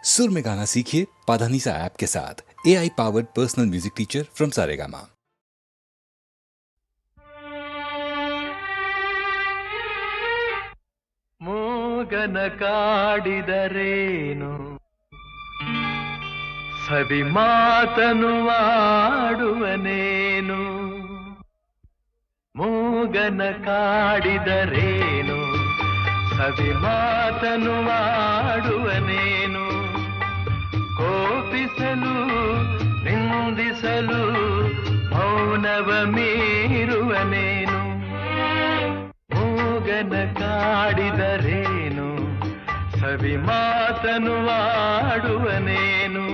सुर में गाना सीखिए पाधानीसा ऐप के साथ। AI powered personal music teacher from Saregama. ಮೂಗನ ಕಾಡಿದರೇನು ಸವಿ ಮಾತನು ಆಡುವನೇನು ಮೂಗನ ಕಾಡಿದರೇನು ಸವಿ ಮಾತನು ಆಡುವನೇನು ಕೋಪಿಸಲು ನಿಂದಿಸಲು ಮೌನವ ಮೀರುವನೇನು ಮೂಗನ ಕಾಡಿದರೇನು ಸವಿ ಮಾತನು ಆಡುವನೇನು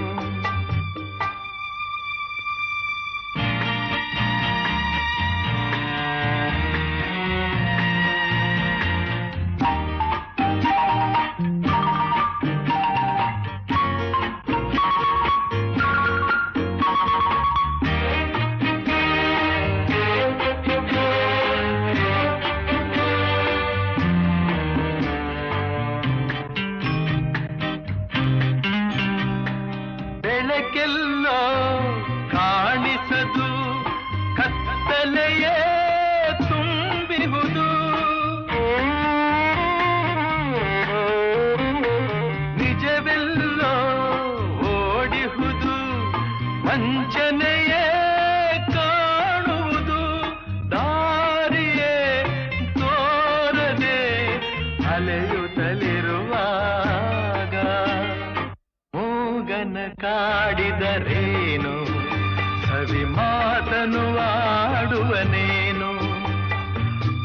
ಬೆಳಕೆಲ್ಲೋ ಕಾಣಿಸದು ಕತ್ತಲೆಯೇ ತುಂಬಿಹುದು ನಿಜವೆಲ್ಲೋ ಓಡಿಹುದು ವಂಚನೆಯೇ ಕಾಣುವುದು ದಾರಿಯೇ ತೋರದೆ ಅಲೆಯುತ್ತಲಿರುವಾಗ ಮೂಗನ ಕಾಡಿದರೇನು ಸವಿ ಮಾತನು ಆಡುವನೇನು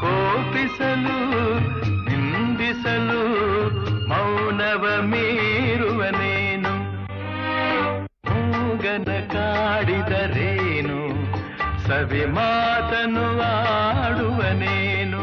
ಕೋಪಿಸಲು ನಿಂದಿಸಲು ಮೌನವ ಮೀರುವನೇನು ಮೂಗನ ಕಾಡಿದರೇನು ಸವಿ ಮಾತನು ಆಡುವನೇನು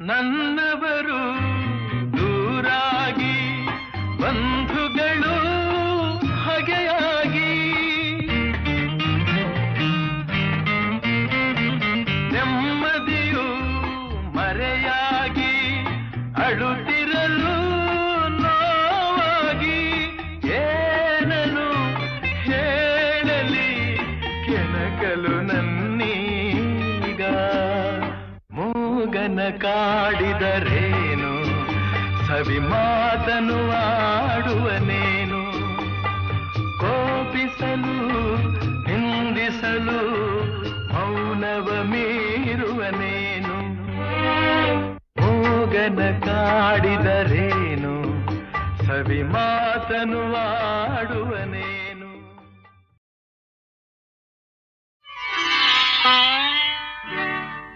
ನನ್ನವರು ದೂರಾಗಿ ಬಂಧುಗಳು ಹಗೆಯಾಗಿ ನೆಮ್ಮದಿಯು ಮರೆಯಾಗಿ ಅಳುತ್ತಿರಲು ನೋವಾಗಿ ಏನನು ಹೇಳಲಿ ಕೆಣಕಲು ನನ್ನೀಗ ಮೂಗನ ಕಾಡಿದರೇನು ಸವಿ ಮಾತನು ಆಡುವನೇನು ಕೋಪಿಸಲು ನಿಂದಿಸಲು ಮೌನವ ಮೀರುವನೇನು ಮೂಗನ ಕಾಡಿದರೇನು ಸವಿ ಮಾತನು ಆಡುವನೇನು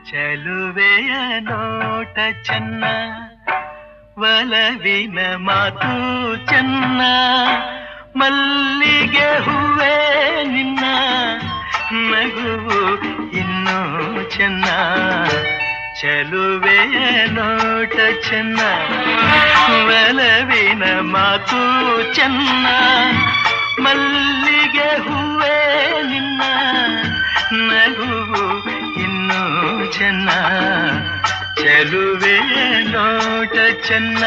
ಚೆಲುವೆಯ ನೋಟ ಚೆನ್ನ ಒಲವಿನ ಮಾತು ಚೆನ್ನ ಮಲ್ಲಿಗೆ ಹೂವೇ ನಿನ್ನ ನಗುವು ಇನ್ನೂ ಚೆನ್ನ ಚೆಲುವೆಯ ನೋಟ ಚೆನ್ನ ಒಲವಿನ ಮಾತು ಚೆನ್ನ ಮಲ್ಲಿಗೆ ಹೂವೇ ನಿನ್ನ ನಗುವು ಇನ್ನೂ ಚೆನ್ನ ಚೆಲುವೆಯ ನೋಟ ಚೆನ್ನ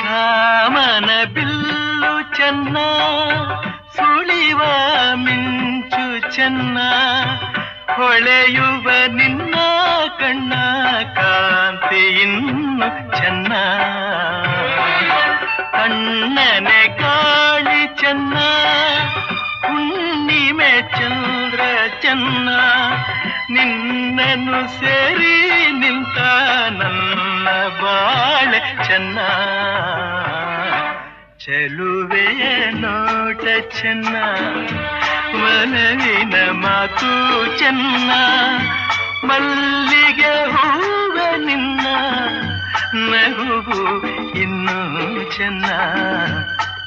ಕಾಮನ ಬಿಲ್ಲು ಚೆನ್ನ ಸುಳಿವ ಮಿಂಚು ಚೆನ್ನ ಹೊಳೆಯುವ ನಿನ್ನ ಕಣ್ಣ ಕಾಂತಿ ಇನ್ನು ಚೆನ್ನ ಕಣ್ಣನೆ ಕಾಳಿ ಚೆನ್ನ ಹುಣ್ಣಿಮೆ ಚಂದ್ರ ಚೆನ್ನ ನಿನ್ನನ್ನು ಸೇರಿ ನಿಂತ ನನ್ನ ಬಾಳೆ ಚೆನ್ನ ಚೆಲುವೆ ನೋಟ ಚೆನ್ನ, ಒಲವಿನ ಮಾತು ಚೆನ್ನ, ಮಲ್ಲಿಗೆ ಹೂವ ನಿನ್ನ ನಗುವು ಇನ್ನೂ ಚೆನ್ನ,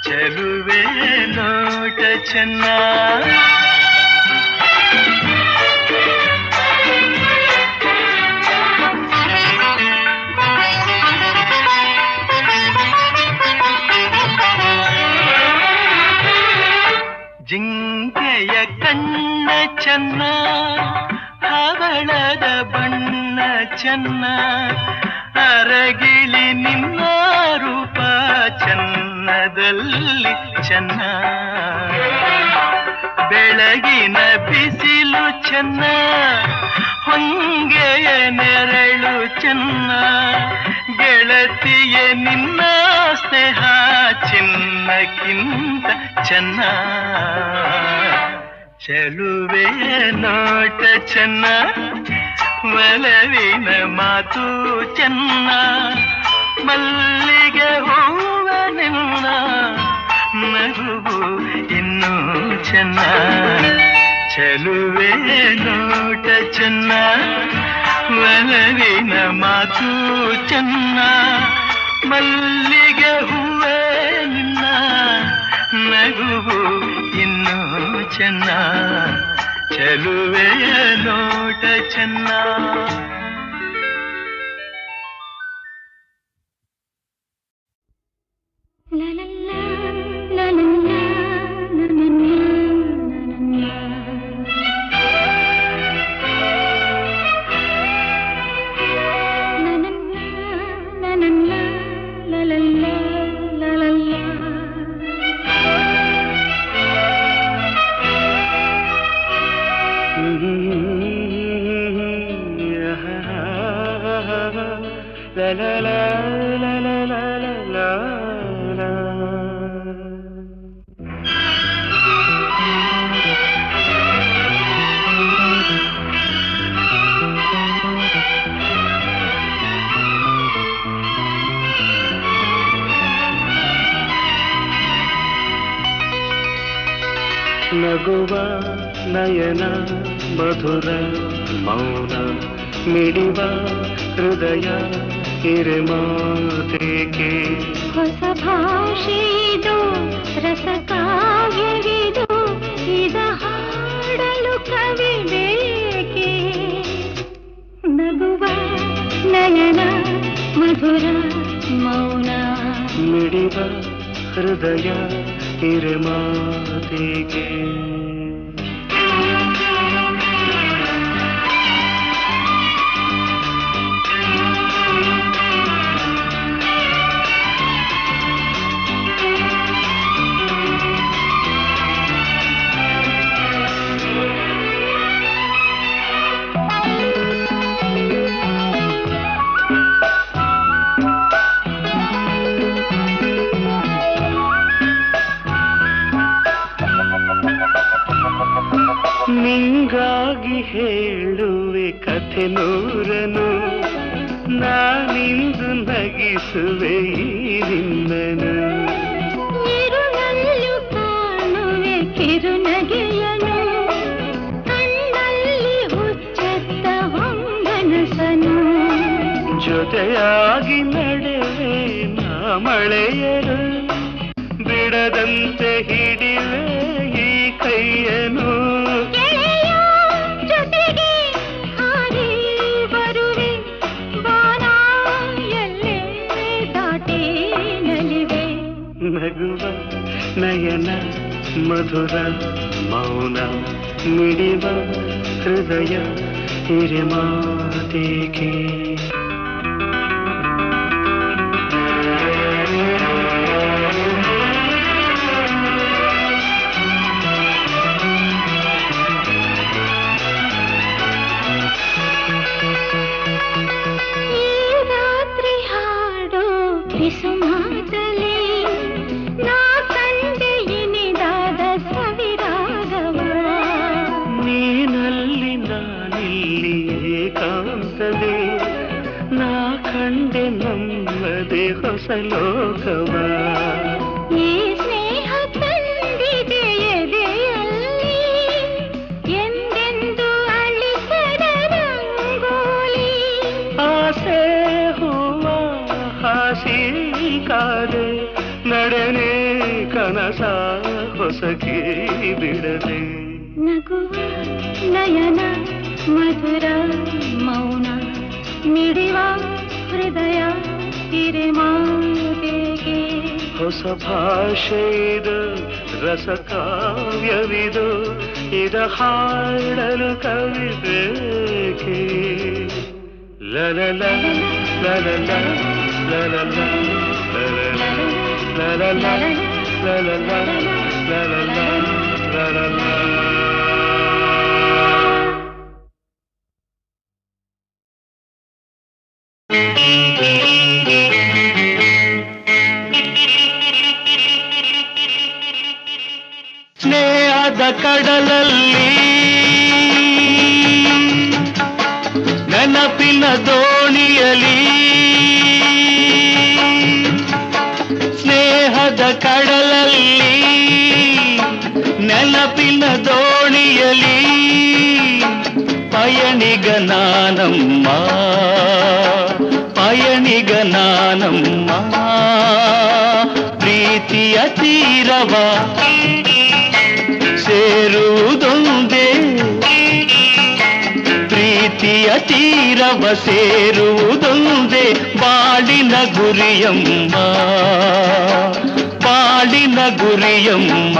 ಚೆಲುವೆ ನೋಟ ಚೆನ್ನ. ಜಿಂಕೆಯ ಕಣ್ಣ ಚೆನ್ನ, ಹವಳದ ಬಣ್ಣ ಚೆನ್ನ, ಅರಗಿಳಿ ನಿನ್ನ ರೂಪ ಚೆನ್ನದಲ್ಲಿ ಚೆನ್ನ, ಬೆಳಗಿನ ಬಿಸಿಲು ಚೆನ್ನ, ಹೊಂಗೆಯ ನೆರಳು ಚೆನ್ನ, ಗೆಳತಿಯ ನಿನ್ನ ಸ್ನೇಹ ಚಿನ್ನಕ್ಕಿಂತ ಚೆನ್ನ, ಚೆಲುವೆ ನೋಟ ಚೆನ್ನ, ಒಲವಿನ ಮಾತು ಚೆನ್ನ, ಮಲ್ಲಿಗೆ ಹೂವ ನಿನ್ನ ನಗುವು ಇನ್ನೂ ಚೆನ್ನ, ಚೆಲುವೆ ನೋಟ ಚೆನ್ನ, ಒಲವಿನ ಮಾತು ಚೆನ್ನ, ಮಲ್ಲಿಗೆ ಹೂವೇ ನಿನ್ನ ನಗುವು ಇನ್ನೂ ಚೆನ್ನ, ಚೆಲುವೆಯ ನೋಟ ಚೆನ್ನ. ನಗುವ ನಯನ ಮಧುರ ಮೌನ ಮಿಡಿವ ಹೃದಯ ಹಿರಿಮಾತೆಗೆ ಹೊಸ ಭಾಷೆಯಿದು ರಸ ಕಾವ್ಯವಿದು ಇದ ಹಾಡಲು ಕವಿ ಬೇಕೆ ನಗುವ ನಯನ ಮಧುರ ಮೌನ ಮಿಡಿವ ಹೃದಯ ಹಿರಿಮಾತೆಗೆ ನಿಂಗಾಗಿ ಹೇಳುವೆ ಕಥೆ ನೂರನು, ನಾನಿಂದು ನಗಿಸುವೆ ಈ ನಿನ್ನನು. ಇರುಳಲ್ಲೂ ಕಾಣುವೆ ಕಿರುನಗೆಯನು, ಕಣ್ಣಲ್ಲಿ ಹುಚ್ಚೆತ್ತ ಹೊಂಗನಸನು. ಜೊತೆಯಾಗಿ ನಡೆವೆ ನಾ ಮಳೆಯರು, ಬಿಡದಂತೆ ಹಿಡಿವೆ ಈ ಕೈಯನು. ಜೊತೆಗೆ ಹಾರಿ ಬರುವೆ ಬಾನ ಎಲ್ಲೇ ದಾಟಿ ನಲಿವೆ. ನಗುವ ನಯನ ಮಧುರ ಮೌನ ಮಿಡಿವ ಹೃದಯ ಹಿರಿಮಾತೆಗೆ ಸುಮಾತಲಿ ನಾ ಕಂಡೆ ಇನಿದಾದ ಸವಿರಾಗವ. ನೀನಲ್ಲಿ ನಾನಿಲ್ಲಿ ಏಕಾಂತದೆ, ನಾ ಕಂಡೆ ನಮ್ಮದೆ ಹೊಸ ಲೋಕವ. ಈ ಹೊಸಕಿ ಬಿಡದೆ. ನಗುವ ನಯನ ಮಧುರ ಮೌನ ಮಿಡಿವ ಹೃದಯ ಹಿರೆಮಾತೆಗೆ. ಹೊಸ ಭಾಷೆಯಿದು ರಸ ಕಾವ್ಯವಿದು ಇದ ಹಾಡಲು ಕವಿ ಬೇಕೆ. ಲಲಲ ಲಲಲ ಲಲಲ ಲಲಲ ಲಲಲ ಲಲಲ ಲಲಲ. ಸ್ನೇಹದ ಕಡಲಲ್ಲಿ ನೆನಪಿನ ದೋಣಿಯಲಿ, ಸ್ನೇಹದ ಕಡಲಲ್ಲಿ ನೆನಪಿನ ದೋಣಿಯಲಿ ಪಯಣಿಗ ನಾನಮ್ಮ, ಪಯಣಿಗ ನಾನಮ್ಮ. ಪ್ರೀತಿಯ ತೀರವ ಸೇರುವುದೊಂದೇ, ಪ್ರೀತಿಯ ತೀರವ ಸೇರುವುದೊಂದೇ ಬಾಳಿನ ಗುರಿಯಮ್ಮ, ಬಾಳಿನ ಗುರಿಯಮ್ಮ.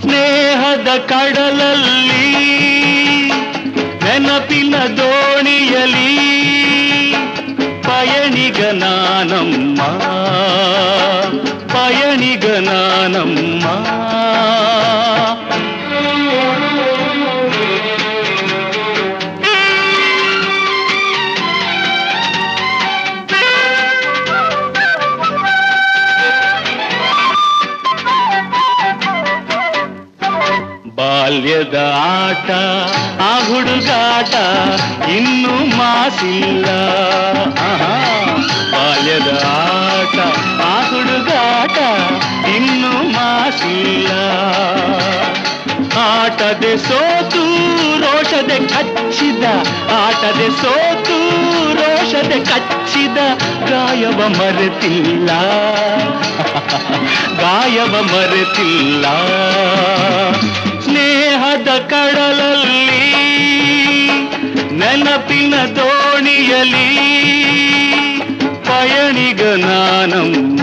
ಸ್ನೇಹದ ಕಡಲಲ್ಲಿ ನೆನಪಿನ ದೋಣಿಯಲಿ ಪಯಣಿಗ ನಾನಮ್ಮ, ಪಯಣಿಗ ನಾನಮ್ಮ. ಬಾಲ್ಯದ ಆಟ ಆ ಹುಡುಗಾಟ ಇನ್ನೂ ಮಾಸಿಲ್ಲ. ಬಾಲ್ಯದ ಆಟ ಆ ಹುಡುಗಾಟ ಇನ್ನೂ ಮಾಸಿಲ್ಲ. ಆಟದೆ ಸೋತು ರೋಷದೆ ಕಚ್ಚಿದ, ಆಟದೆ ಸೋತು ರೋಷದೆ ಕಚ್ಚಿದ ಗಾಯವ ಮರೆತಿಲ್ಲ, ಗಾಯವ ಮರೆತಿಲ್ಲ. ಸ್ನೇಹದ ಕಡಲಲ್ಲಿ ನೆನಪಿನ ದೋಣಿಯಲಿ ಪಯಣಿಗ ನಾನಮ್ಮ,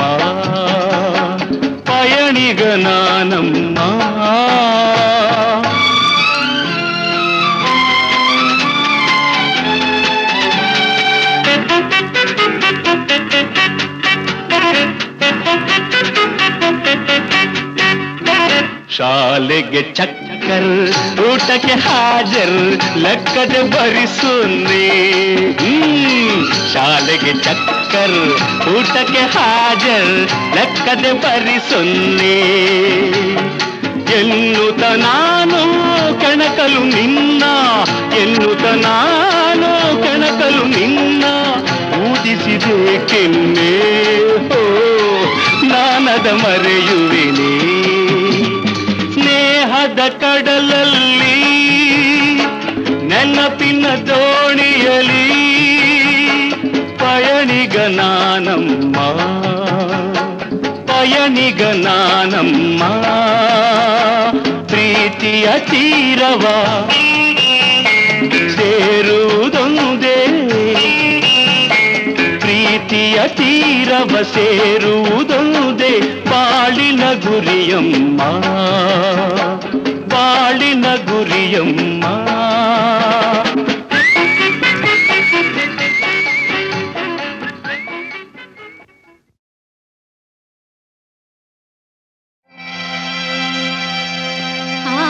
ಪಯಣಿಗ ನಾನಮ್ಮ. ಶಾಲೆಗೆ ಚಕ್ಕರ್ ಊಟಕ್ಕೆ ಹಾಜರ್ ಲೆಕ್ಕದೆ ಭರಿಸುನ್ನಿ. ಶಾಲೆಗೆ ಚಕ್ಕರ್ ಊಟಕ್ಕೆ ಹಾಜರ್ ಲೆಕ್ಕದೆ ಭರಿಸುನ್ನಿ. ಎನ್ನುತ್ತ ನಾನು ಕೆಣಕಲು ನಿನ್ನ, ಎನ್ನುತ್ತ ನಾನು ಕೆಣಕಲು ನಿನ್ನ ಊದಿಸಿದೆ ಕೆನ್ನೆ. ಓ ನಾನದ ಮರೆಯುವೆನೇ. ಸ್ನೇಹದ ಕಡಲಲ್ಲಿ ನೆನಪಿನ ದೋಣಿಯಲಿ ಪಯಣಿಗ ನಾನಮ್ಮ, ಪಯಣಿಗ ನಾನಮ್ಮ. ಪ್ರೀತಿಯ ತೀರವ ಸೇರುವುದೊಂದೇ, ಪ್ರೀತಿಯ ತೀರವ ಸೇರುವುದೊಂದೇ ಬಾಳಿನ ಗುರಿಯಮ್ಮ, ಬಾಳಿನ ಗುರಿಯಮ್ಮ. ಆ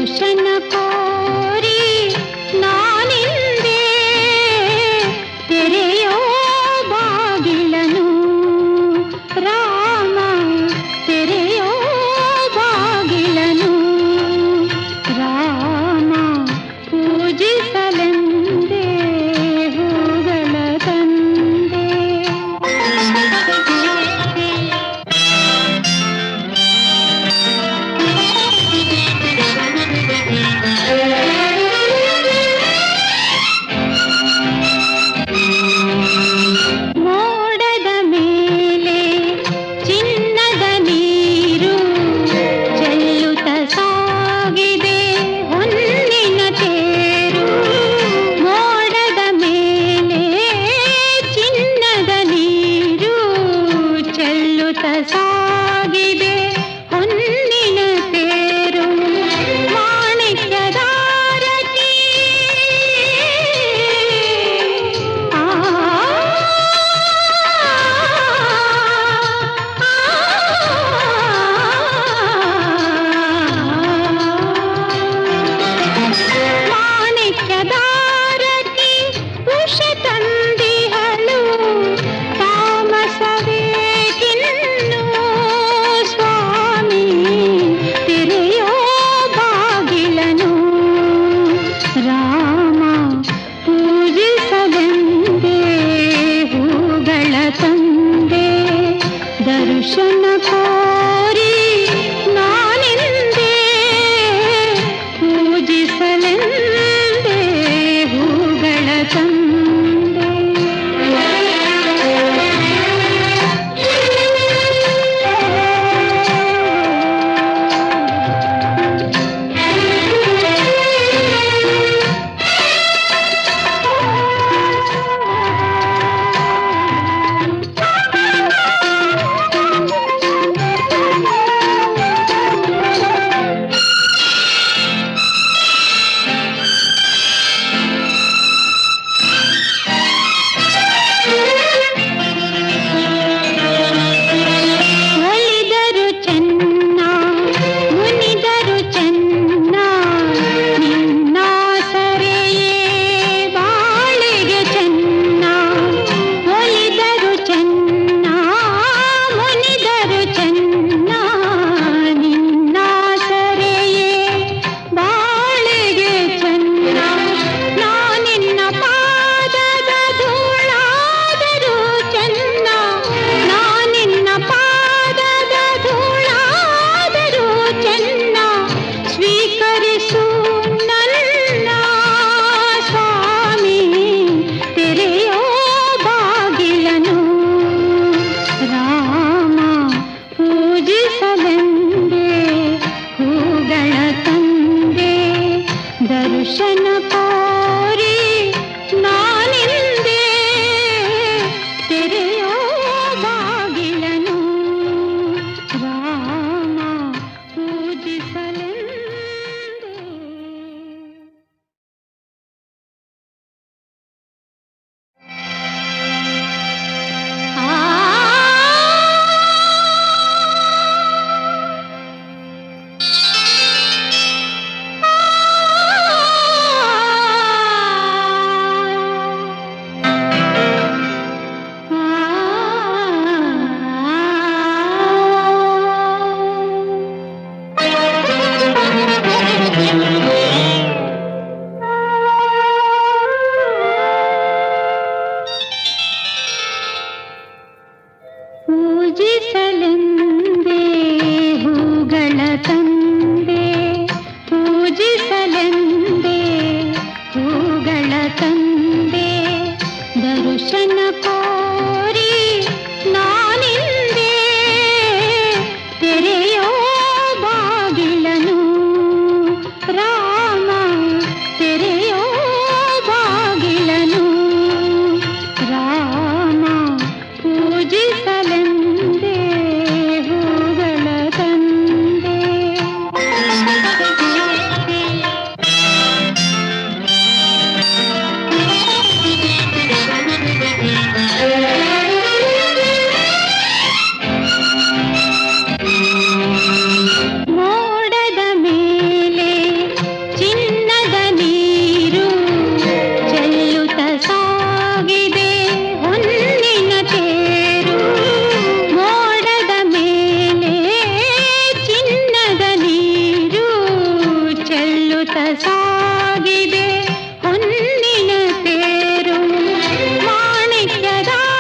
ದರ್ಶನ ಕೋರಿ ನಾನಿಂದೆ ತೆರೆಯೋ ಬಾಗಿಲನು ರಾಮ ತೆರೆಯೋ ಬಾಗಿಲನು ರಾಮ ಪೂಜಿಸಲೆಂದೇ ಹೂಗಳ ತಂದೆ ಮೋಡದ ಮೇಲೆ ಚಿನ್ನದ ನೀರು ಚೆಲ್ಲುತ್ತ ಸಾಗಿದೆ ಹೊನ್ನಿನ ತೇರು ಮೋಡದ ಮೇಲೆ ಚಿನ್ನದ ನೀರು ಚೆಲ್ಲುತ್ತ ಸಾಗಿದೆ ಹೊನ್ನಿನ ತೇರು ಮಾಣಿಕ್ಯದಾರತಿ ಮಾಣಿಕ್ಯದಾರತಿ ಉಷ ತಂದಿಹಳು ತಾಮಸವೇಕಿನ್ನು ಸ್ವಾಮಿ ತೆರೆಯೋ ಬಾಗಿಲನು ರಾಮ ಪೂಜಿಸಲೆಂದೇ ಹೂಗಳ ತಂದೆ ದರ್ಶನ ಕೋರಿ ನಾನೆಂದೇ ಪೂಜಿಸಲೆಂದೇ ಹೂಗಳ ತಂದೆ ಒಲಿದರು ಚೆನ್ನ ಮುನಿದರು ಚೆನ್ನ ನಿನ್ನ ಸರೆಯೇ ಬಾಳಿಗೆ ಚೆನ್ನ ಒಲಿದರು ಚೆನ್ನ ಮುನಿದರು ಚೆನ್ನ ನಿನ್ನ ಸರೆಯೇ ಬಾಳಿಗೆ ಚೆನ್ನ ನಾನಿನ್ನ ಪಾದದ ಧೂಳಾದರೂ ಚೆನ್ನ ನಾನಿನ್ನ ಪಾದದ ಧೂಳಾದರೂ ಚೆನ್ನ ಸ್ವೀಕರಿಸು ನನ್ನ ಸ್ವಾಮಿ ತೆರೆಯೋ ಬಾಗಿಲನು ರಾಮ ಪೂಜಿಸಲೆಂದೇ ಹೂಗಳ ತಂದೆ ದರ್ಶನ ಕೋರಿ ನಾನಿಂದೆ ತೆರೆಯೋ ಬಾಗಿಲನು ರಾಮ ಪೂಜಿಸಲೆಂದೇ ಪೂಜಿಸಲೆಂದೇ ಹೂಗಳ ತಂದೆ ಪೂಜಿಸಲೆಂದೇ ಹೂಗಳ ತಂದೆ ದರ್ಶನ ಕೋರಿ ನಾನಿಂದೆ ತೆರೆಯೋ ಬಾಗಿಲನು ರಾಮ ತೆರೆಯೋ ಬಾಗಿಲನು ರಾಮ ಪೂಜಿಸಲೆಂದೇ ಹೂಗಳ ತಂದೆ ಮೆರೆಯುತ್ತ ಸಾಗಿದೆ ಹೊನ್ನಿನ ತೇರು ಮಾಣಿಕ್ಯದಾರತಿ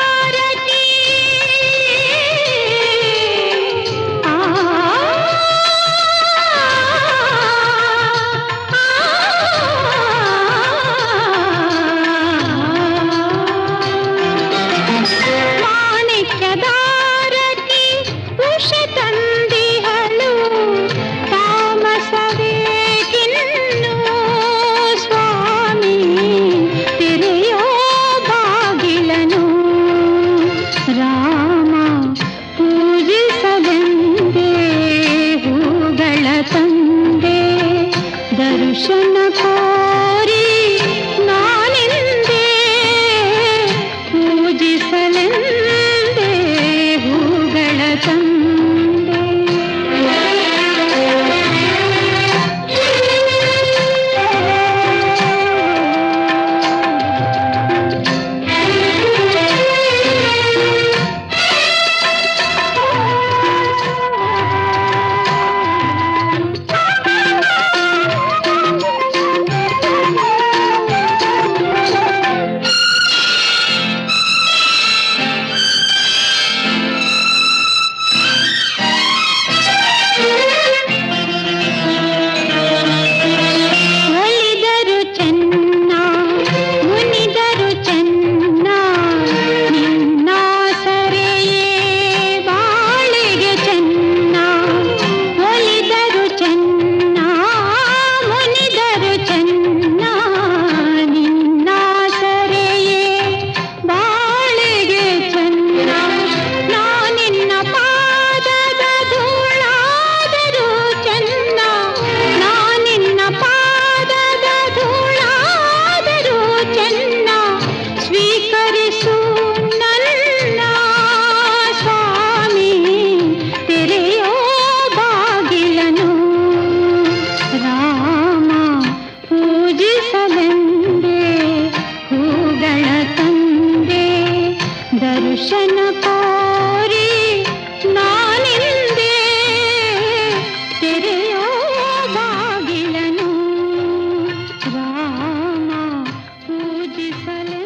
ಮಾಣಿಕ್ಯದಾರತಿ ಉಷ ತಂದಿಹಳು ತಾಮಸವೇಕಿನ್ನು ಸ್ವಾಮಿ ತೆರೆಯೋ ಬಾಗಿಲನು ರಾಮ ಪೂಜಿಸಲೆಂದೇ ಹೂಗಳ ತಂದೆ ದರ್ಶನ ಕೋರಿ ನಾನೆಂದೇ ಪೂಜಿಸಲೆಂದೇ ಹೂಗಳ ತಂದೆ ಒಲಿದರು ಚೆನ್ನ ಮುನಿದರು ಚೆನ್ನ ನಿನ್ನ ಸರೆಯೇ ಬಾಳಿಗೆ ಚೆನ್ನ ಒಲಿದರು ಚೆನ್ನ ಮುನಿದರು ಚೆನ್ನ ನಿನ್ನ ಸರೆಯೇ ಬಾಳಿಗೆ ಚೆನ್ನ ನಾನಿನ್ನ ಪಾದದ ಧೂಳಾದರೂ ಚೆನ್ನ ನಾನಿನ್ನ ಪಾದದ ಧೂಳಾದರೂ ಚೆನ್ನ ಸ್ವೀಕರಿಸು ನನ್ನ ಸ್ವಾಮಿ ತೆರೆಯೋ ಬಾಗಿಲನು ರಾಮ ಪೂಜಿಸಲೆಂದೇ ಹೂಗಳ ತಂದೆ ದರ್ಶನ ಕೋರಿ ನಾನೆಂದೇ ತೆರೆಯೋ ಬಾಗಿಲನು ರಾಮ ಪೂಜಿಸಲೆಂದೇ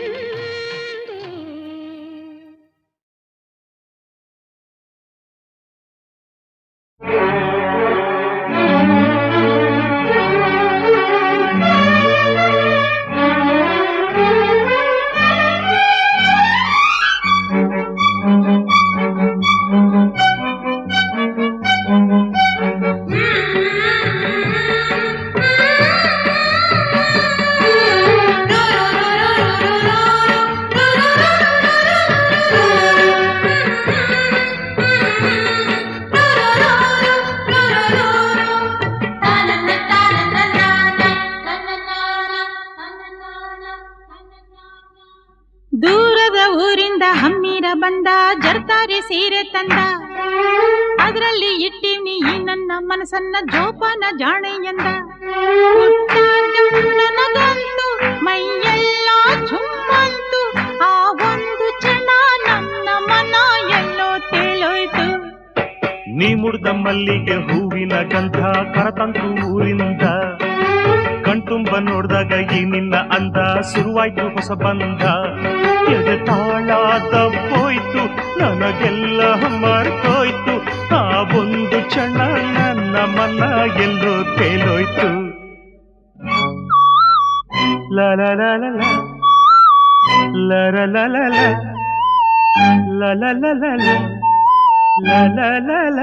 ದೂರದ ಊರಿಂದ ಹಮ್ಮಿರ ಬಂದ ಜರ್ತಾರಿ ಸೀರೆ ತಂದ ಅದರಲ್ಲಿ ಇಟ್ಟಿವ್ನಿ ಈ ನನ್ನ ಮನಸ್ಸನ್ನ ಜೋಪಾನ ಜಾಣೆ ಎಂದ ಪುಟ್ಟ ಗಂಡನಗಂತು ಮೈಯೆಲ್ಲ ಝುಮ್ಮಂತು ಆ ಒಂದು ಕ್ಷಣ ನನ್ನ ಮನ ಎಲ್ಲೋ ತೇಲೋಯ್ತು ನೀ ಮುಡ್ದ ಮಲ್ಲಿಗೆ ಹೂವಿನ ಗಂಧ ಕರತಂತು ಊರಿಂದ ಕಣ್ತುಂಬ ನೋಡ್ದಾಗ ಈ ನಿನ್ನ ಅಂದ ಶುರುವಾಯ್ತು ಹೊಸ ಬಂಧ ಎದೆ ತಾಳ ತಪ್ಪೋಯ್ತು ನನಗೆಲ್ಲ ಮರ್ತೋಯ್ತು ಆ ಒಂದು ಕ್ಷಣ ನನ್ನ ಮನ ಎಲ್ಲೋ ತೇಲೋಯ್ತು ಲಲ ಲಲ ಲಲ ಲಲ ಲಲ ಲಲ ಲಲ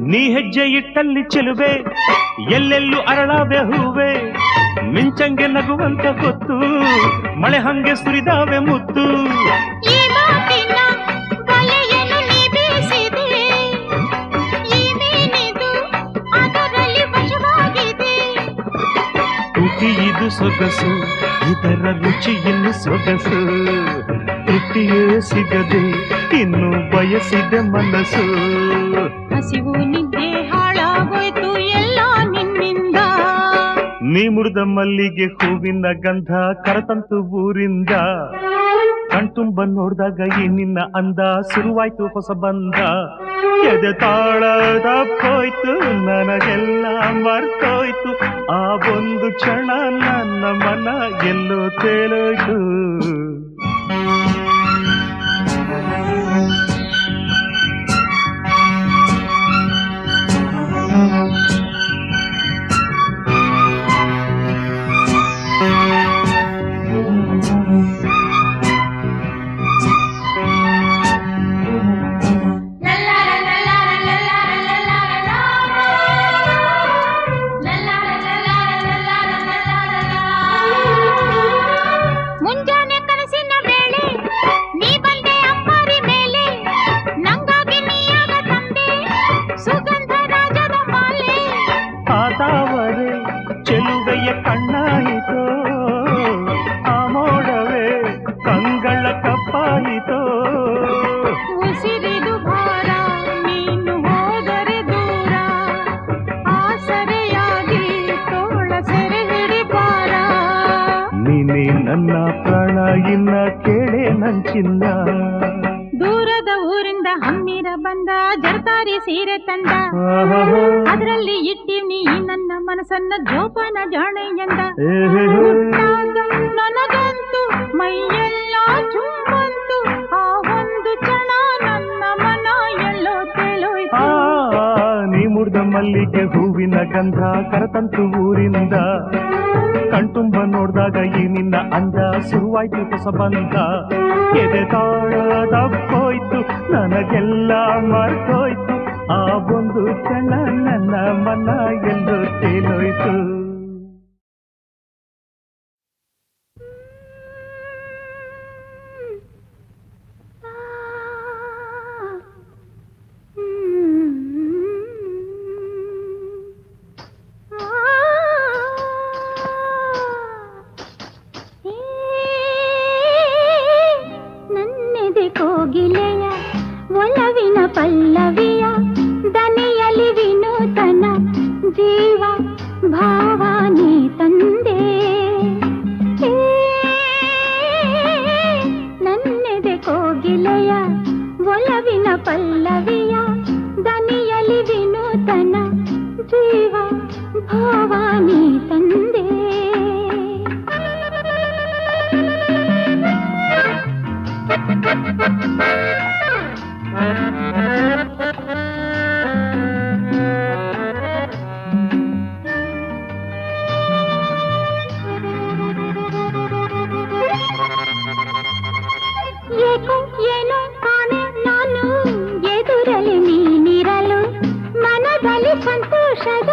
ನೀ ಹೆಜ್ಜೆ ಇಟ್ಟಲ್ಲಿ ಚೆಲುವೆ ಎಲ್ಲೆಲ್ಲೂ ಅರಳಾವೆ ಹೂವೆ ಮಿಂಚಂಗೆ ನಗುವಂತ ಗೊತ್ತು ಮಳೆ ಹಂಗೆ ಸುರಿದಾವೆ ಮುತ್ತು ಈ ಮಾತಿನ ಬಲೆಯನ್ನು ನೀ ಸೊಗಸು ಇದರ ರುಚಿ ಇನ್ನು ಸೊಗಸು ತೃಪ್ತಿಯೇ ಸಿಗದೆ ಇನ್ನು ಬಯಸಿದ ಮನಸ್ಸು ಹಸಿವು ನಿದ್ದೆ ಹಾಳಾಗೋಯ್ತು ಎಲ್ಲ ನಿನ್ನಿಂದ ನೀ ಮುರಿದ ಮಲ್ಲಿಗೆ ಹೂವಿನ ಗಂಧ ಕರತಂತು ಊರಿಂದ ಕಣ್ತುಂಬ ನೋಡ್ದಾಗ ಈ ನಿನ್ನ ಅಂದ ಶುರುವಾಯ್ತು ಹೊಸ ಬಂದ ಎದೆ ತಾಳದಪ್ಪೋಯ್ತು ನನಗೆಲ್ಲ ಮರ್ತೋಯ್ತು ಆ ಒಂದು ಕ್ಷಣ ನನ್ನ ಮನ ಎಲ್ಲೋ ತೇಲೋಯ್ತು ಮುಂಜಾನೆ ಕನಸಿನ ವೇಳೆ ನೀ ಬಂದೆ ಅಪ್ಪಾರಿ ಮೇಲೆ ನಂಗಾಗಿ ನೀಯಾಗ ತಂದೆ ಸುಗಂಧ ರಾಜದ ಮಾಲೆ ಆತಾವರೆ ಚೆಲುವೆಯ ಕಣ್ಣಾಯಿತೋ ಆ ಮೋಡವೇ ಕಂಗಳ ಕಪ್ಪಾಯಿತೋ ಉಸಿರಿದು ಭಾರ ನೀನು ಹೋದರೆ ದೂರ ಆಸರೆಯಾಗಿ ತೋಳ ಸೆರೆ ಹಿಡಿಬಾರ ನೀನೇ ನನ್ನ ಪ್ರಾಣ ಇನ್ನ ಕೇಳೆ ನಂಚಿನ್ನ ದೂರದ ಊರಿಂದ ಹಮ್ಮಿರ ಬಂದ ಜರತಾರಿ ಸೀರೆ ತಂದ ಅದರಲ್ಲಿ ಇಟ್ಟಿವ್ನಿ ನನ್ನ ಮನಸ್ಸನ್ನ ಜೋಪಾನ ಜಾಣೆ ಎಂದ ಹುಟ್ಟಾಗ ನನಗಂತೂ ಮೈಯೆಲ್ಲ ಚುಂಬಂತು ಆ ಒಂದು ಕ್ಷಣ ನನ್ನ ಮನ ಎಲ್ಲೋ ತೇಲೋಯ್ತು ನೀ ಮುರಿದ ಮಲ್ಲಿಗೆ ಹೂವಿನ ಗಂಧ ಕರತಂತು ಊರಿಂದ ಕಣ್ತುಂಬ ನೋಡ್ದಾಗ ಈ ನಿನ್ನ ಅಂದ ಶುರುವಾಯ್ತು ಹೊಸ ಬಂದ ಎದೆ ತಾಳದಪ್ಪೋಯ್ತು ನನಗೆಲ್ಲ ಮರ್ತೋಯ್ತು ಆ ಒಂದು ಕ್ಷಣ ನನ್ನ ಮನ ಎಲ್ಲೋ ತೇಲೋಯ್ತು ನನ್ನೆದೆ ಕೋಗಿಲೆಯ ಒಲವಿನ ಪಲ್ಲವಿಯ ದನಿಯಲಿ ವಿನೂತನ ಜೀವ ಭಾವಾನಿ ತಂದೆ ನನ್ನೆದೆ ಕೋಗಿಲೆಯ ಒಲವಿನ ಪಲ್ಲವಿಯ ದನಿಯಲಿ ವಿನೂತನ ಜೀವ ಭಾವಾನಿ ತಂದೆ ಏಕೋ ಏನೋ ಕಾಣೆ ನಾನು ಎದುರಲಿ ನೀನಿರಲು ಮನದಲ್ಲಿ ಸಂತೋಷದ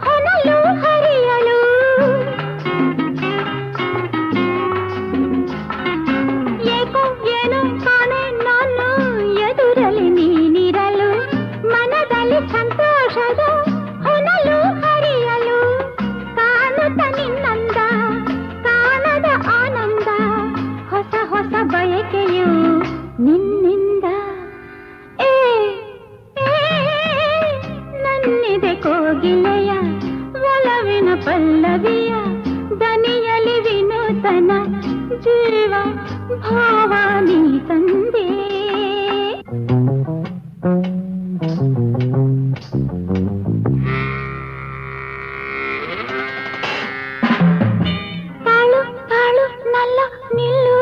ಹೊನಲು ಹರಿಯಲು ಏಕೋ ಏನೋ ಕಾಣೆ ನಾನು ಎದುರಲಿ ನೀನಿರಲು ಮನದಲ್ಲಿ ಸಂತೋಷದ ಹೊನಲು ಹರಿಯಲು ಕಾಣುತ್ತ ನಿನ್ನಂದ ಕಾಣದ ಆನಂದ ಹೊಸ ಹೊಸ ಬಯಕೆಯು ನಿನ್ನಿಂದ ನನ್ನಿದೆ ಕೋಗಿಲೆಯ ಒಲವಿನ ಪಲ್ಲವಿಯ ದನಿಯಲಿ ವಿನೂತನ ಜೀವ ಭಾವಾನಿ ತಂದೆ ತಾಳು ತಾಳು ನಲ್ಲ ನಿಲ್ಲು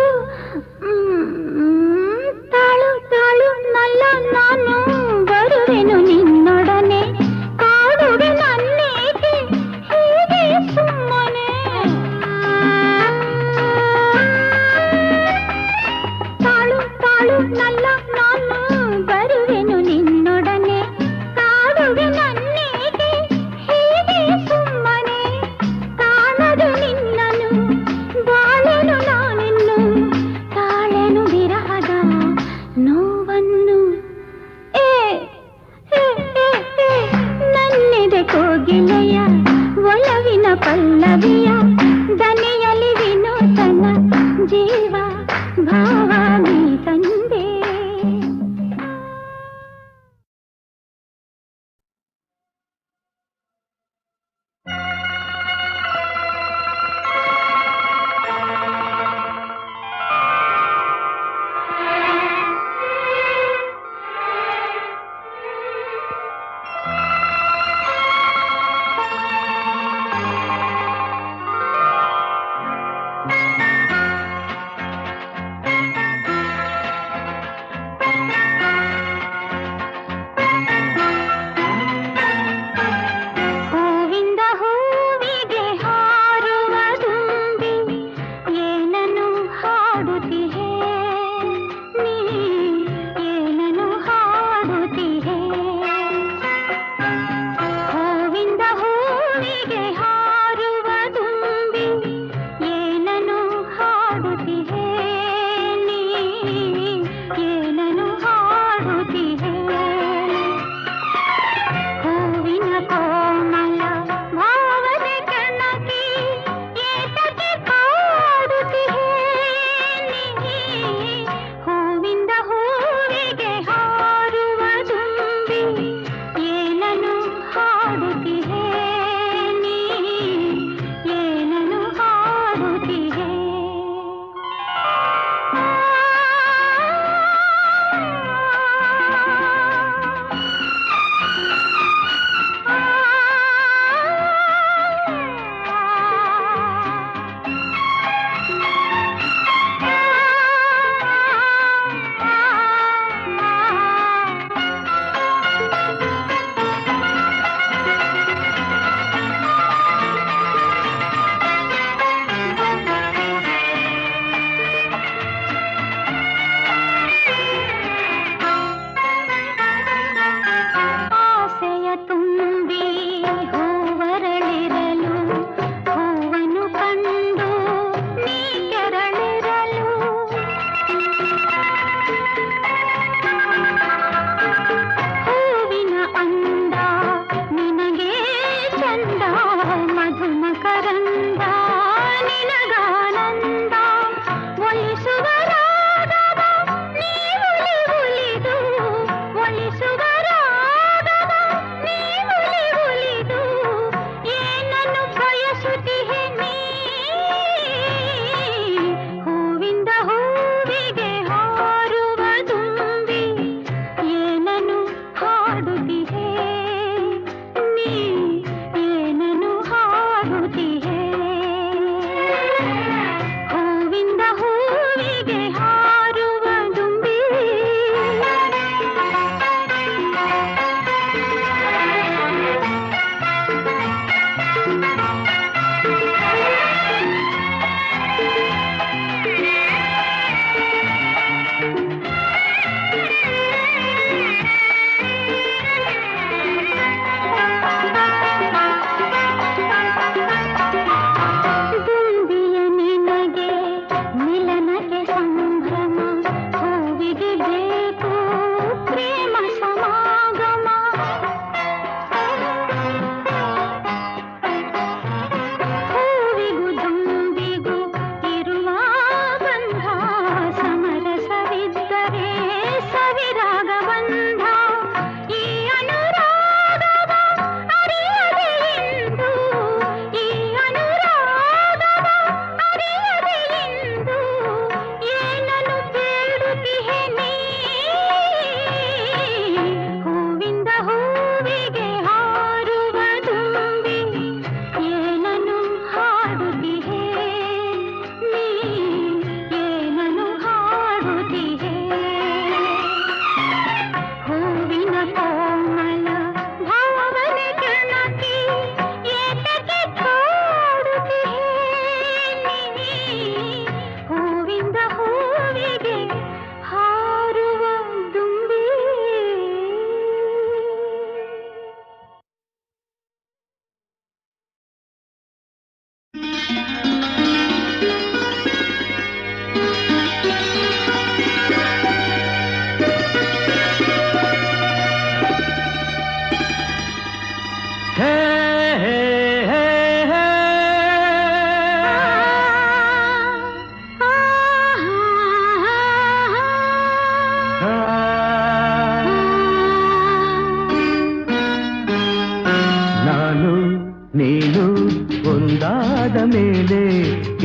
ತಾಳು ತಾಳು ನಲ್ಲ ನಾನು ಬರುವೆನು ನಿನ್ನೊಡನೆ ಕಾಡುವೆ ನನ್ನೇಕೆ ಹೀಗೆ ಸುಮ್ಮನೆ ತಾಳು ತಾಳು ನಲ್ಲ ನಾನು ಬರುವೆನು ನಿನ್ನೊಡನೆ ಕಾಡುವೆ ನನ್ನೇಕೆ ಹೀಗೆ ಸುಮ್ಮನೆ ಕಾಣದು ನಿನ್ನನು ಬಾಳೆನು ನಾನಿನ್ನು ತಾಳೆನು ವಿರಹದ ನೋವನ್ನು ಏ ಏ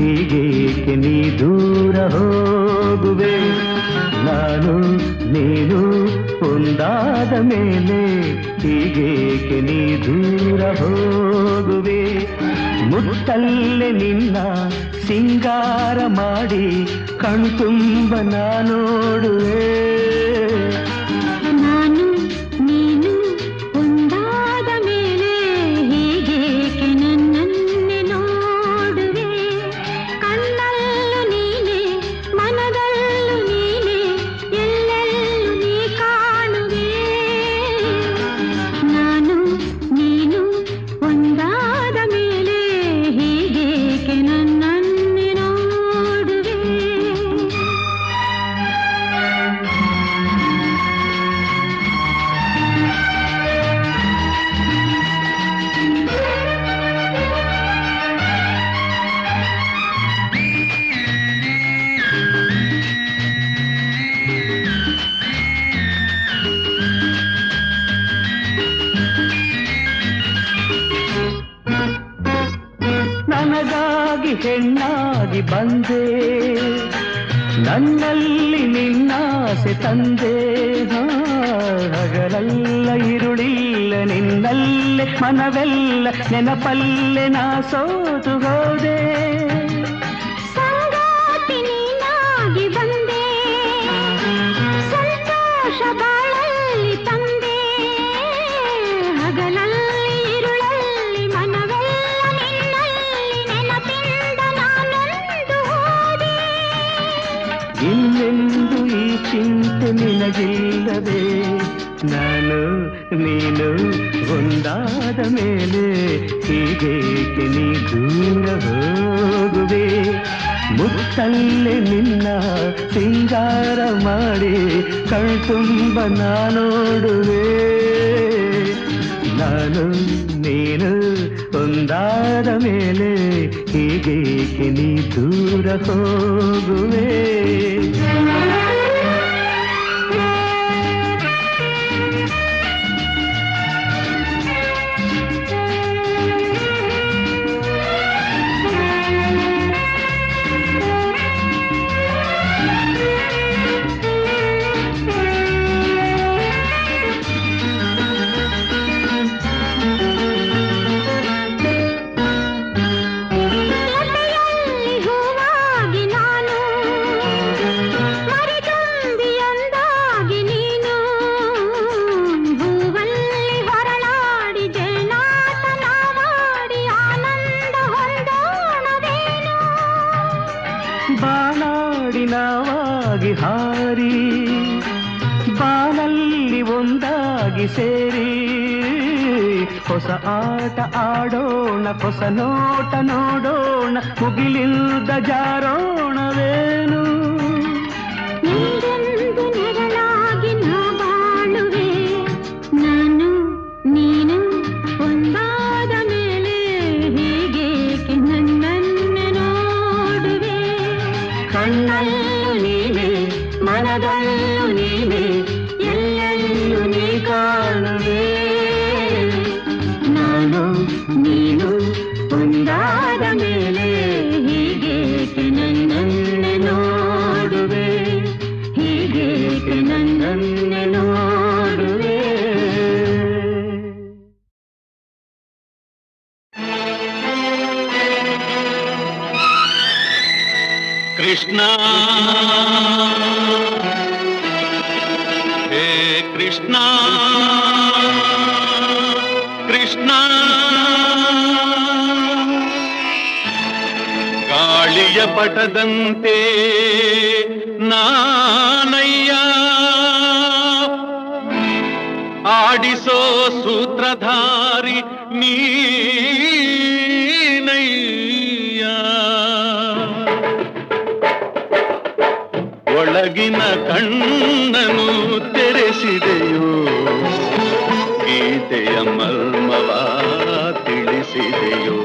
ಹೀಗೇಕೆ ನೀ ದೂರ ಹೋಗುವೆ ನಾನು ನೀನು ಒಂದಾದ ಮೇಲೆ ಹೀಗೇಕೆ ನೀ ದೂರ ಹೋಗುವೆ ಮುತ್ತಲ್ಲೇ ನಿನ್ನ ಸಿಂಗಾರ ಮಾಡಿ ಕಣ್ತುಂಬ ನೋಡುವೆ ನಾನು ನೀನು ಒಂದಾದ ಮೇಲೆ ಹೀಗೇಕೆ ನನ್ನನ್ನೇ ನೋಡುವೆ ಕಣ್ಣಲ್ಲೂ ನೀನೆ ಮನದಲ್ಲೂ ನೀನೆ ಎಲ್ಲೆಲ್ಲೂ ನೀ ಕಾಣುವೆ ನಾನು ನೀನು ಒಂದಾದ ಮೇಲೆ ಹೀಗೇಕೆ ನನ್ನನ್ನೇ ನೋಡುವೆ ನನಗಾಗಿ ಹೆಣ್ಣಾಗಿ ಬಂದೆ ನನ್ನಲ್ಲಿ ನಿನ್ನಾಸೆ ತಂದೆ ಹಗಲೆಲ್ಲ ಇರುಳಿಲ್ಲ ನಿನ್ನಲ್ಲೇ ಮನವೆಲ್ಲ ನೆನಪಲ್ಲೇ ನಾ ಸೋತು ಹೋದೆ ಸಂಗಾತಿ ನೀನಾಗಿ ಬಂದೆ ಸಂತೋಷ ಬಾಳಲ್ಲಿ ತಂದೆ ಹಗಲಲ್ಲಿ ಇರುಳಲ್ಲಿ ಮನವೆಲ್ಲ ನಿನ್ನಲ್ಲಿ ನೆನಪಿಂದ ನಾನೊಂದು ಹೋದೆ ಇನ್ನೆಂದು ಈ ಚಿಂತೆ ನಿನಗಿಲ್ಲದೆ ನಾನು ನೀನು ಒಂದಾದ ಮೇಲೆ ಹೀಗೇಕೆ ನೀ ದೂರ ಹೋಗುವೆ ಮುತ್ತಲ್ಲೇ ನಿನ್ನ ಸಿಂಗಾರ ಮಾಡಿ ಕಣ್ತುಂಬ ನೋಡುವೆ ನಾನು ನೀನು ಒಂದಾದ ಮೇಲೆ ಹೀಗೇಕೆ ನೀ ದೂರ ಹೋಗುವೆ ಲತೆಯಲ್ಲಿ ಹೂವಾಗಿ ನಾನು ಮರಿದುಂಬಿಯೊಂದಾಗಿ ನೀನು ಹೂವಲ್ಲಿ ಹೊರಳಾಡಿ ಜೇನಾಟ ನಾವಾಡಿ ಆನಂದ ಹೊಂದೋಣವೇನು ಬಾನಾಡಿ ನಾವಾಗಿ ಹಾರಿ ಬಾನಲ್ಲಿ ಒಂದಾಗಿ ಸೇರಿ ಹೊಸ ಆಟ ಆಡೋಣ ಹೊಸ ನೋಟ ನೋಡೋಣ ಮುಗಿಲಿಂದ ಜಾರೋಣವೇನು ನೀರೆಂದು ನೆರಳಾಗಿ ನಾ ಬಾಳುವೆ ನಾನು ನೀನು ಒಂದಾದ ಮೇಲೆ ಹೀಗೇಕೆ ನನ್ನನ್ನೇ ನೋಡುವೆ ಕಣ್ಣಲ್ಲೂ ನೀನೆ ಮನದಲ್ಲೂ ನೀನೆ ಎಲ್ಲೆಲ್ಲೂ ನೀ ಕಾಣುವೆ ನಾನು ನೀನು ಒಂದಾದ ಮೇಲೆ ಹೀಗೇಕೆ ನನ್ನನ್ನೇ ನೋಡುವೆ ಹೀಗೇಕೆ ನನ್ನನ್ನೇ ನೋಡುವೆ ಕೃಷ್ಣ ಹೇ ಕೃಷ್ಣ ಕೃಷ್ಣ ಗಾಳಿಯ ಪಟದಂತೆ ನಾನಯ್ಯ ಆಡಿಸೋ ಸೂತ್ರಧಾರಿ ನೀನಯ್ಯ ಒಳಗಿನ ಕಣ್ಣನು ತೆರೆಸಿದೆಯೋ ಗೀತೆಯ ಮರ್ಮವ ತಿಳಿಸಿದೆಯೋ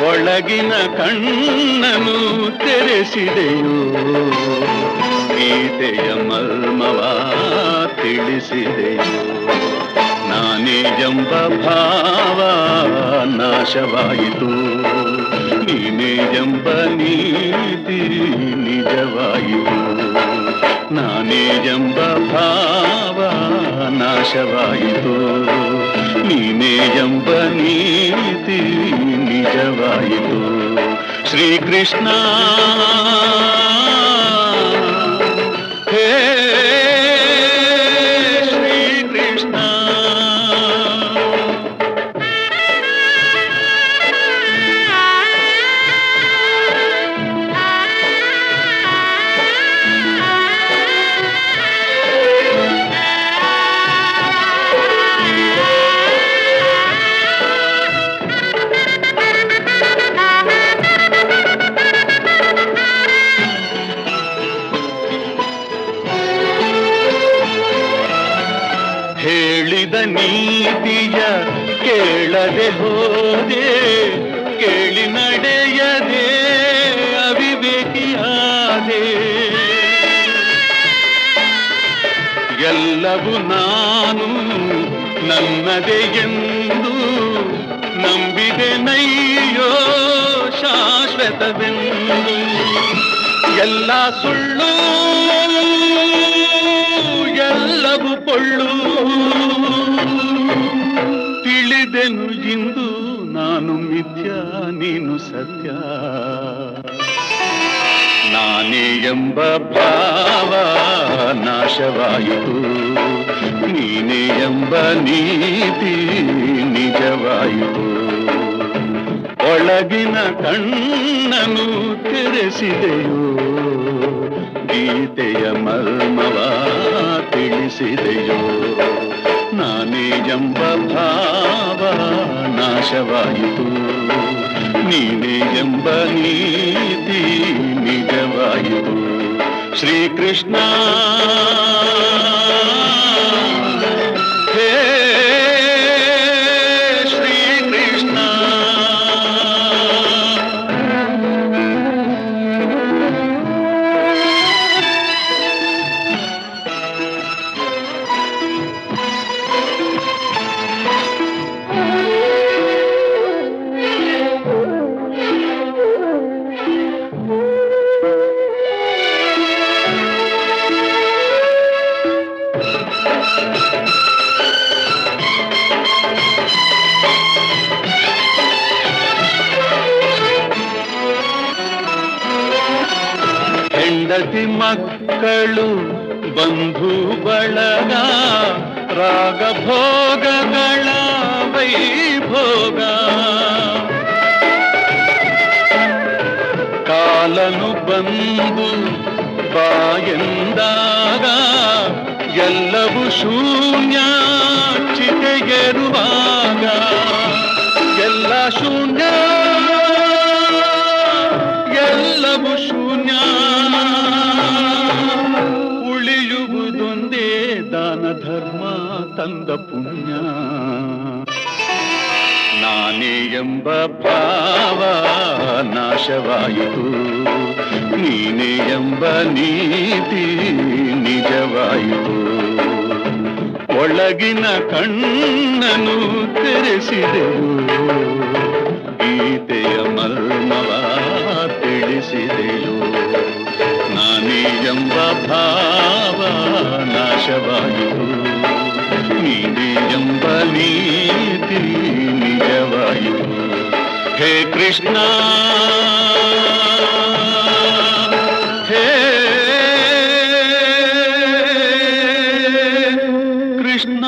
ಒಳಗಿನ ಕಣ್ಣನು ತೆರೆಸಿದೆಯೋ ಗೀತೆಯ ಮರ್ಮವ ತಿಳಿಸಿದೆಯೋ ನಾನೇ ಎಂಬ ಭಾವ ನಾಶವಾಯಿತು ನೀ ನಾನೇ ಎಂಬ ನೀತಿ ನಿಜವಾಯಿತು, ನಾನೇ ಎಂಬ ಭಾವ ನಾಶವಾಯಿತು, ನೀನೇ ಎಂಬ ನೀತಿ ನಿಜವಾಯಿತು. ಶ್ರೀಕೃಷ್ಣ ಹೇ ಶ್ರೀಕೃಷ್ಣ. ಹೇಳಿದ ನೀತಿಯ ಕೇಳದೆ ಹೋದೆ, ಕೇಳಿ ನಡೆಯದೆ ಅವಿವೇಕಿಯಾದೆ. ಎಲ್ಲವೂ ನಾನು ನನ್ನದೇ ಎಂದು ನಂಬಿದೆ ನಯ್ಯೋ ಶಾಶ್ವತವೆಂದು. ಎಲ್ಲ ಸುಳ್ಳು ಎಲ್ಲವೂ ಪೊಳ್ಳು ತಿಳಿದೆನು ಇಂದು, ನಾನು ಮಿಥ್ಯ ನೀನು ಸತ್ಯ. ನಾನೇ ಎಂಬ ಭಾವ ನಾಶವಾಯಿತು, ನೀನೇ ಎಂಬ ನೀತಿ ನಿಜವಾಯಿತು. ಒಳಗಿನ ಕಣ್ಣನು ತೆರೆಸಿದೆಯೋ, ಗೀತೆಯ ಮರ್ಮವ ತಿಳಿಸಿದೆಯೋ. ನಾನೇ ಎಂಬ ಭಾವ ನಾಶವಾಯಿತು, ನೀನೇ ಎಂಬ ನೀತಿ ನಿಜವಾಯಿತು. ಶ್ರೀಕೃಷ್ಣ ಹೇ ಶ್ರೀಕೃಷ್ಣ. ಹೆಂಡತಿ ಮಕ್ಕಳು ಬಂಧು ಬಳಗ, ರಾಗ ಭೋಗಗಳ ವೈಭೋಗ. ಕಾಲನು ಬಂದು ಬಾಯೆಂದಾಗ ಎಲ್ಲವೂ ಶೂನ್ಯ ಚಿತೆಯರುವಾಗ. ಎಲ್ಲ ಶೂನ್ಯ ಎಲ್ಲವೂ ಶೂನ್ಯ, ಉಳಿಯುವುದೊಂದೇ ದಾನ ಧರ್ಮ ತಂದ ಪುಣ್ಯ. ನಾನೇ ಎಂಬ ಭಾವ ನಾಶವಾಯಿತು, ನೀನೇ ಎಂಬ ನೀತಿ ನಿಜವಾಯಿತು. ಒಳಗಿನ ಕಣ್ಣನು ತೆರೆಸಿದೆವು, ಗೀತೆಯ ಮರ್ಮವ ತಿಳಿಸಿದೆಯೋ. ನಾನೇ ಎಂಬ ಭಾವ ನಾಶವಾಯಿತು, ನೀನೇ ಎಂಬ ನೀತಿ ನಿಜವಾಯಿತು. ಹೇ ಕೃಷ್ಣ ಹೇ ಕೃಷ್ಣ.